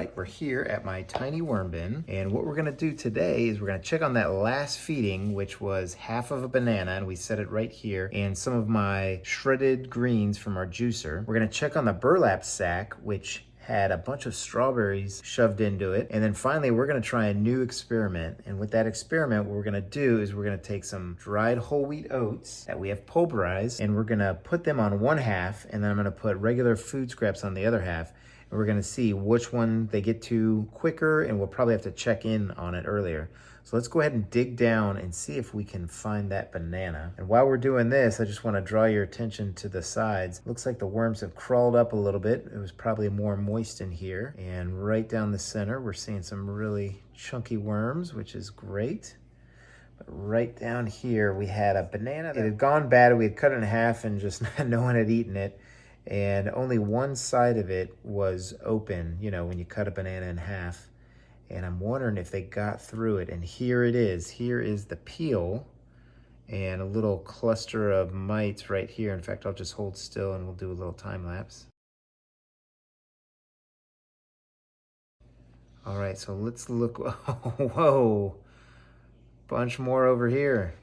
right, we're here at my tiny worm bin, and what we're gonna do today is we're gonna check on that last feeding, which was half of a banana, and we set it right here, and some of my shredded greens from our juicer. We're gonna check on the burlap sack, which had a bunch of strawberries shoved into it. And then finally, we're gonna try a new experiment. And with that experiment, what we're gonna do is we're gonna take some dried whole wheat oats that we have pulverized, and we're gonna put them on one half, and then I'm gonna put regular food scraps on the other half. And we're gonna see which one they get to quicker, and we'll probably have to check in on it earlier. So let's go ahead and dig down and see if we can find that banana. And while we're doing this, I just want to draw your attention to the sides. Looks like the worms have crawled up a little bit. It was probably more moist in here. And right down the center, we're seeing some really chunky worms, which is great. But right down here, we had a banana that had gone bad. We had cut it in half and just no one had eaten it. And only one side of it was open, you know, when you cut a banana in half. And I'm wondering if they got through it. And here it is. Here is the peel and a little cluster of mites right here. In fact, I'll just hold still and we'll do a little time lapse. All right, so let's look. Whoa, bunch more over here.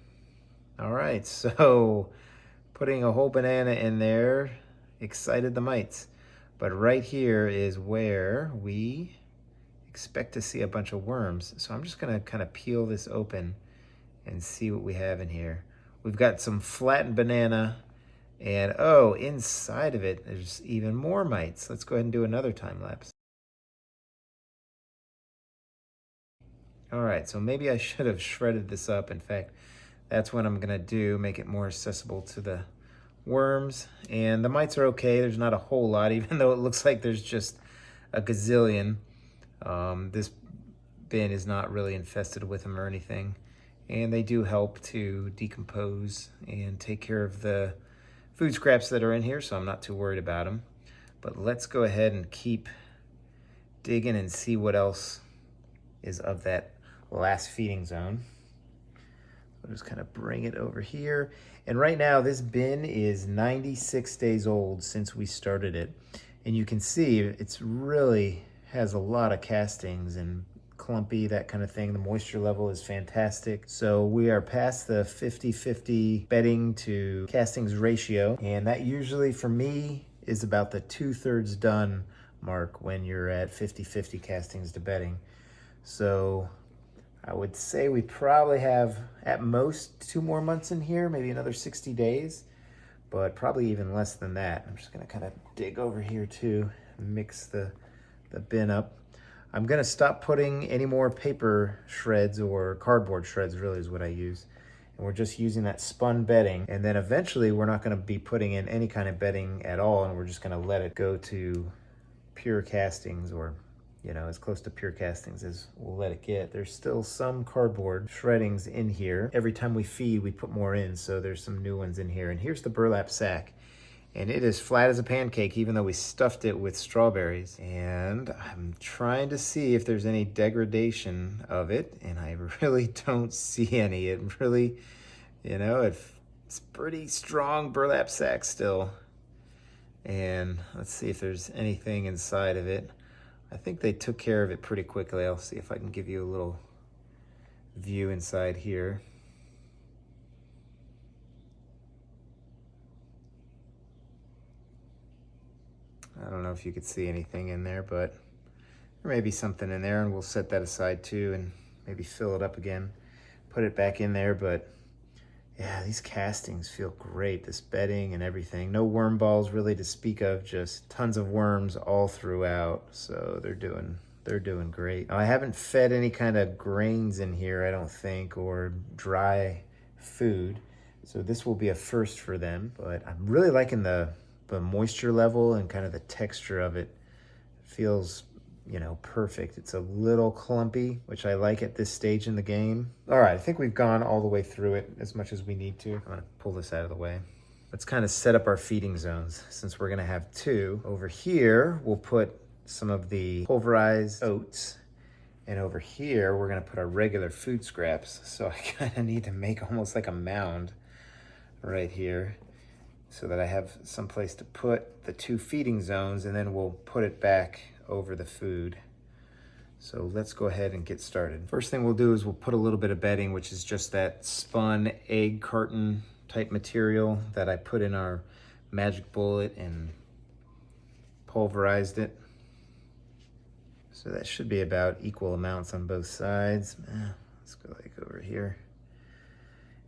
All right, so putting a whole banana in there excited the mites. But right here is where we expect to see a bunch of worms. So I'm just gonna kind of peel this open and see what we have in here. We've got some flattened banana, and oh, inside of it, there's even more mites. Let's go ahead and do another time lapse. All right, so maybe I should have shredded this up. In fact, that's what I'm gonna do, make it more accessible to the worms. And the mites are okay. There's not a whole lot, even though it looks like there's just a gazillion. This bin is not really infested with them or anything, and they do help to decompose and take care of the food scraps that are in here, so I'm not too worried about them. But let's go ahead and keep digging and see what else is of that last feeding zone. I'll just kind of bring it over here. And right now this bin is 96 days old since we started it, and you can see it's really has a lot of castings and clumpy, that kind of thing. The moisture level is fantastic. So we are past the 50-50 bedding to castings ratio. And that usually for me is about the 2/3 done mark when you're at 50-50 castings to bedding. So I would say we probably have at most 2 more months in here, maybe another 60 days, but probably even less than that. I'm just gonna kind of dig over here too, mix the bin up. I'm gonna stop putting any more paper shreds, or cardboard shreds really is what I use. And we're just using that spun bedding. And then eventually we're not gonna be putting in any kind of bedding at all, and we're just gonna let it go to pure castings, or you know, as close to pure castings as we'll let it get. There's still some cardboard shreddings in here. Every time we feed, we put more in, so there's some new ones in here. And here's the burlap sack. And it is flat as a pancake, even though we stuffed it with strawberries. And I'm trying to see if there's any degradation of it, and I really don't see any. It really, you know, it's pretty strong burlap sack still. And let's see if there's anything inside of it. I think they took care of it pretty quickly. I'll see if I can give you a little view inside here. I don't know if you could see anything in there, but there may be something in there, and we'll set that aside too and maybe fill it up again, put it back in there. But yeah, these castings feel great, this bedding and everything. No worm balls really to speak of, just tons of worms all throughout. So they're doing great. Now, I haven't fed any kind of grains in here, I don't think, or dry food. So this will be a first for them, but I'm really liking the moisture level and kind of the texture of it. Feels, you know, perfect. It's a little clumpy, which I like at this stage in the game. All right, I think we've gone all the way through it as much as we need to. I'm gonna pull this out of the way. Let's kind of set up our feeding zones, since we're gonna have 2. Over here, we'll put some of the pulverized oats, and over here, we're gonna put our regular food scraps. So I kind of need to make almost like a mound right here, so that I have some place to put the 2 feeding zones, and then we'll put it back over the food So let's go ahead and get started. First thing we'll do is we'll put a little bit of bedding, which is just that spun egg carton type material that I put in our magic bullet and pulverized it. So that should be about equal amounts on both sides. Let's go like over here.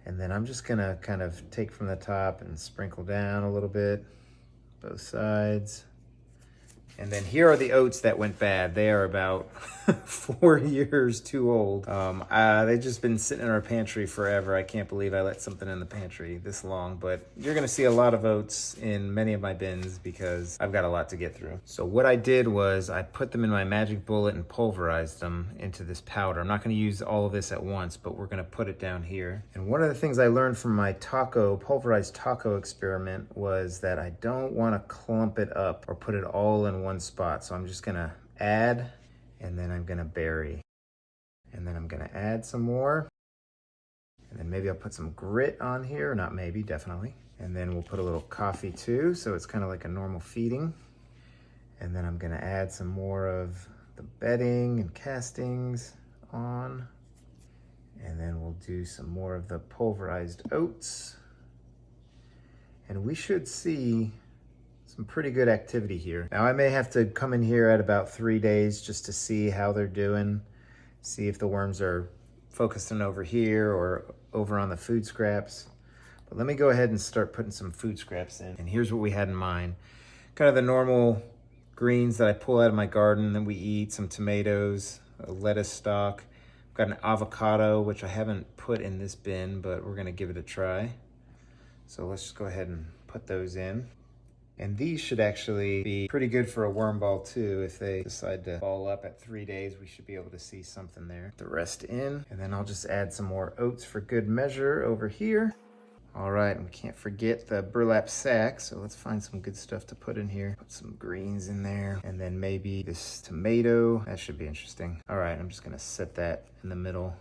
And then I'm just gonna kind of take from the top and sprinkle down a little bit, both sides. And then here are the oats that went bad. They are about 4 years too old. They've just been sitting in our pantry forever. I can't believe I let something in the pantry this long, but you're gonna see a lot of oats in many of my bins because I've got a lot to get through. So what I did was I put them in my magic bullet and pulverized them into this powder. I'm not gonna use all of this at once, but we're gonna put it down here. And one of the things I learned from my pulverized taco experiment was that I don't wanna clump it up or put it all in one spot. So I'm just gonna add, and then I'm gonna bury, and then I'm gonna add some more, and then maybe I'll put some grit on here, not maybe, definitely. And then we'll put a little coffee too, so it's kind of like a normal feeding. And then I'm gonna add some more of the bedding and castings on, and then we'll do some more of the pulverized oats. And we should see some pretty good activity here. Now I may have to come in here at about 3 days just to see how they're doing, see if the worms are focusing over here or over on the food scraps. But let me go ahead and start putting some food scraps in. And here's what we had in mind. Kind of the normal greens that I pull out of my garden that we eat, some tomatoes, a lettuce stalk. I've got an avocado, which I haven't put in this bin, but we're gonna give it a try. So let's just go ahead and put those in. And these should actually be pretty good for a worm ball too. If they decide to ball up at 3 days, we should be able to see something there. The rest in, and then I'll just add some more oats for good measure over here. All right, and we can't forget the burlap sack, so let's find some good stuff to put in here. Put some greens in there, and then maybe this tomato. That should be interesting. All right, I'm just gonna set that in the middle.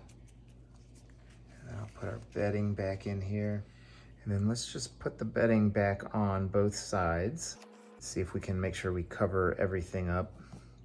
And I'll put our bedding back in here. And then let's just put the bedding back on both sides. See if we can make sure we cover everything up.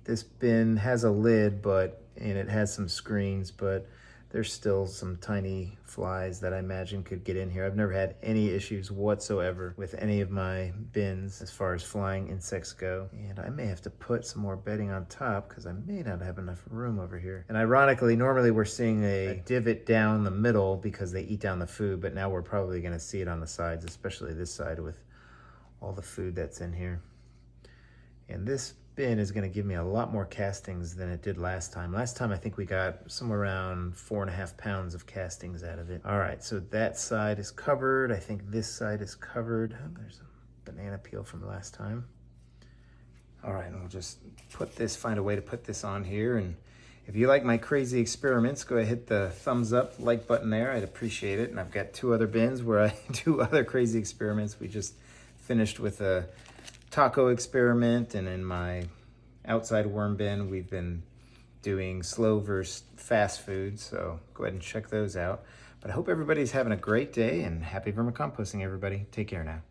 This bin has a lid, and it has some screens, but there's still some tiny flies that I imagine could get in here. I've never had any issues whatsoever with any of my bins as far as flying insects go. And I may have to put some more bedding on top because I may not have enough room over here. And ironically, normally we're seeing a divot down the middle because they eat down the food, but now we're probably gonna see it on the sides, especially this side with all the food that's in here. And this bin is gonna give me a lot more castings than it did last time. Last time I think we got somewhere around 4.5 pounds of castings out of it. All right, so that side is covered. I think this side is covered. Oh, there's a banana peel from last time. All right, and we'll just find a way to put this on here. And if you like my crazy experiments, go ahead, hit the thumbs up, like button there. I'd appreciate it. And I've got 2 other bins where I do other crazy experiments. We just finished with a taco experiment, and in my outside worm bin we've been doing slow versus fast food, so go ahead and check those out. But I hope everybody's having a great day, and happy vermicomposting, everybody. Take care now.